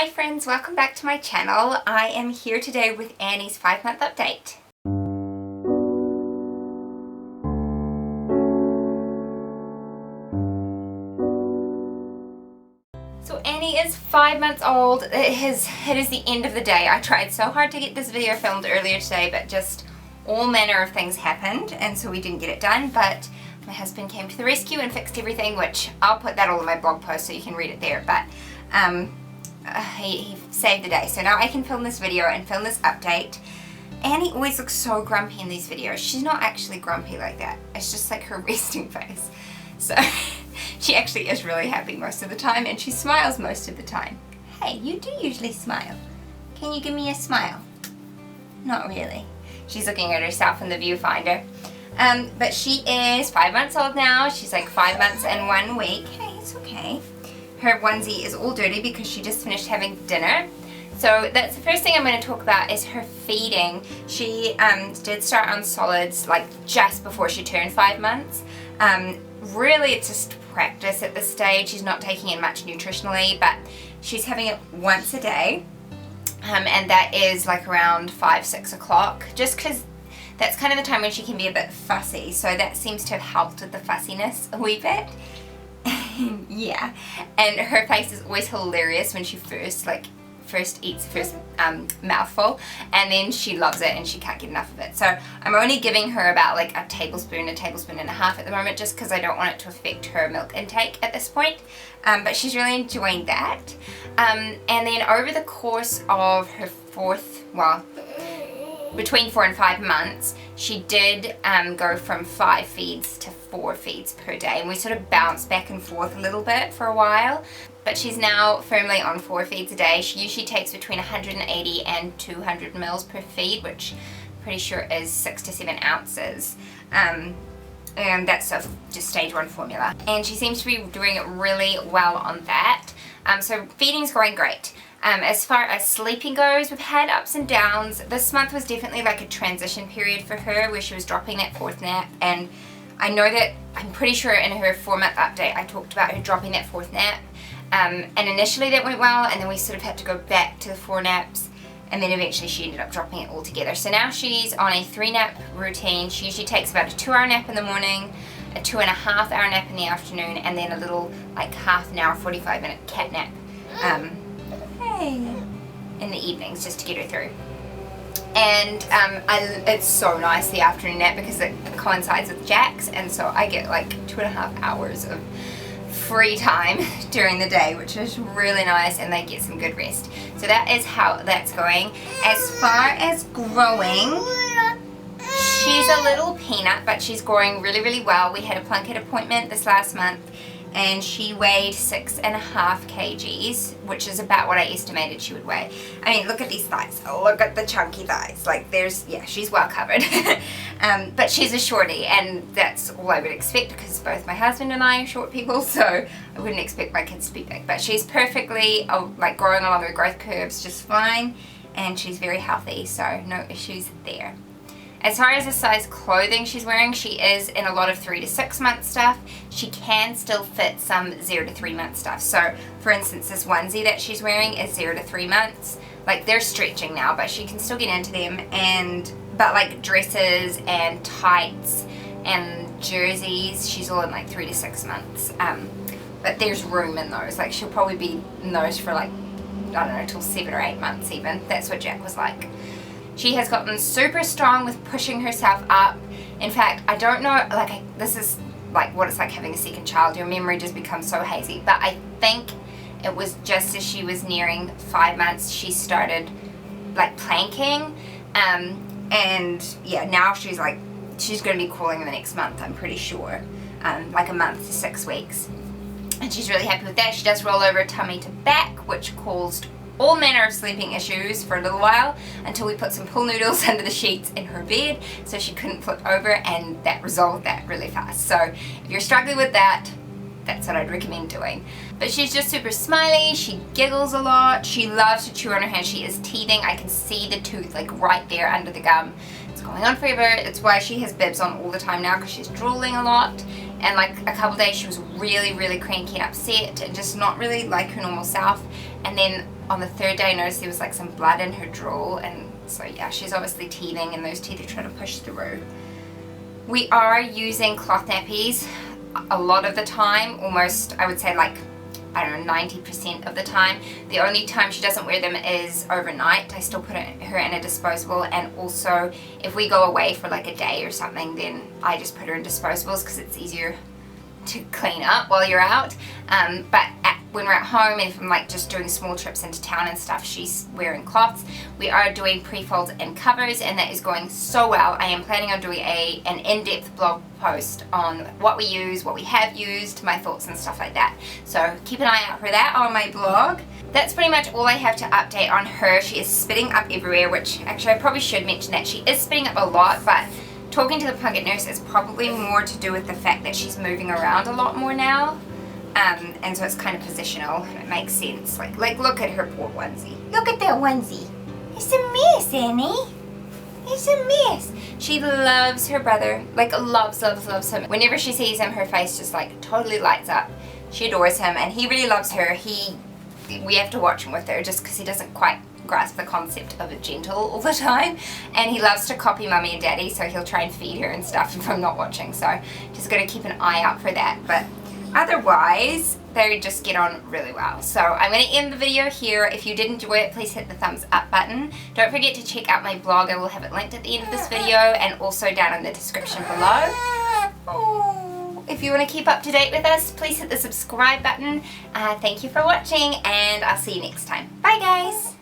Hi friends, welcome back to my channel. I am here today with Annie's 5-month update. So Annie is 5 months old. It is the end of the day. I tried so hard to get this video filmed earlier today, but just all manner of things happened and so we didn't get it done, but my husband came to the rescue and fixed everything, which I'll put that all in my blog post so you can read it there, but he saved the day. So now I can film this video and film this update. Annie always looks so grumpy in these videos. She's not actually grumpy like that. It's just like her resting face. So she actually is really happy most of the time and she smiles most of the time. Hey, you do usually smile. Can you give me a smile? Not really. She's looking at herself in the viewfinder. But she is 5 months old now. She's like 5 months and 1 week. Hey, it's okay. Her onesie is all dirty because she just finished having dinner. So that's the first thing I'm going to talk about is her feeding. She did start on solids like just before she turned 5 months. Really it's just practice at this stage. She's not taking in much nutritionally, but she's having it once a day. And that is like around 5-6 o'clock, just because that's kind of the time when she can be a bit fussy. So that seems to have helped with the fussiness a wee bit. Yeah, and her face is always hilarious when she first eats the first mouthful, and then she loves it and she can't get enough of it. So I'm only giving her about like a tablespoon and a half at the moment, just because I don't want it to affect her milk intake at this point. But she's really enjoying that. And then over the course of her between 4 and 5 months, she did go from 5 feeds to 4 feeds per day, and we sort of bounced back and forth a little bit for a while, but she's now firmly on 4 feeds a day. She usually takes between 180 and 200 mils per feed, which I'm pretty sure is 6 to 7 ounces. And that's just stage 1 formula, and she seems to be doing really well on that. So feeding's going great. As far as sleeping goes, we've had ups and downs. This month was definitely like a transition period for her where she was dropping that 4th nap, and I know that I'm pretty sure in her 4-month update I talked about her dropping that 4th nap, and initially that went well, and then we sort of had to go back to the 4 naps, and then eventually she ended up dropping it altogether. So now she's on a 3-nap routine. She usually takes about a 2-hour nap in the morning, a 2.5-hour nap in the afternoon, and then a little like half an hour, 45-minute cat nap in the evenings, just to get her through. And it's so nice, the afternoon nap, because it coincides with Jack's, and so I get like 2.5 hours of free time during the day, which is really nice, and they get some good rest. So that is how that's going. As far as growing, she's a little peanut, but she's growing really, really well. We had a Plunkett appointment this last month, and she weighed 6.5 kgs, which is about what I estimated she would weigh. I mean, look at these thighs. Oh, look at the chunky thighs. Like, she's well covered. But she's a shorty, and that's all I would expect, because both my husband and I are short people, so I wouldn't expect my kids to be big. But she's perfectly, like, growing along her growth curves just fine, and she's very healthy, so no issues there. As far as the size clothing she's wearing, she is in a lot of 3 to 6 month stuff. She can still fit some 0 to 3 month stuff. So, for instance, this onesie that she's wearing is 0 to 3 months. Like, they're stretching now, but she can still get into them. But like dresses and tights and jerseys, she's all in like 3 to 6 months. But there's room in those. Like, she'll probably be in those for like, I don't know, till 7 or 8 months even. That's what Jack was like. She has gotten super strong with pushing herself up. In fact, I don't know, this is like what it's like having a second child. Your memory just becomes so hazy. But I think it was just as she was nearing 5 months, she started like planking. And yeah, now she's going to be crawling in the next month, I'm pretty sure. Like a month to 6 weeks. And she's really happy with that. She does roll over tummy to back, which caused all manner of sleeping issues for a little while, until we put some pool noodles under the sheets in her bed so she couldn't flip over, and that resolved that really fast. So if you're struggling with that, that's what I'd recommend doing. But she's just super smiley, she giggles a lot, she loves to chew on her hand, she is teething. I can see the tooth like right there under the gum. It's going on forever. It's why she has bibs on all the time now, because she's drooling a lot. And like a couple days she was really, really cranky and upset and just not really like her normal self. And then on the third day I noticed there was like some blood in her drool, and so yeah, she's obviously teething and those teeth are trying to push through. We are using cloth nappies a lot of the time, almost I would say like, I don't know, 90% of the time. The only time she doesn't wear them is overnight. I still put her in a disposable, and also if we go away for like a day or something, then I just put her in disposables because it's easier to clean up while you're out. But when we're at home, and if I'm like just doing small trips into town and stuff, she's wearing cloths. We are doing pre-folds and covers, and that is going so well. I am planning on doing an in-depth blog post on what we use, what we have used, my thoughts and stuff like that. So keep an eye out for that on my blog. That's pretty much all I have to update on her. She is spitting up everywhere, which actually I probably should mention that she is spitting up a lot, but talking to the puppet nurse is probably more to do with the fact that she's moving around a lot more now. And so it's kind of positional. It makes sense. Like look at her poor onesie. Look at that onesie. It's a mess, Annie. It's a mess. She loves her brother. Like loves him. Whenever she sees him, her face just like totally lights up. She adores him, and he really loves her. We have to watch him with her just because he doesn't quite grasp the concept of a gentle all the time, and he loves to copy mummy and daddy, so he'll try and feed her and stuff if I'm not watching, so just gotta keep an eye out for that. But otherwise, they just get on really well. So I'm going to end the video here. If you did enjoy it, please hit the thumbs up button. Don't forget to check out my blog. I will have it linked at the end of this video and also down in the description below. Oh, if you want to keep up to date with us, please hit the subscribe button. Thank you for watching, and I'll see you next time. Bye guys!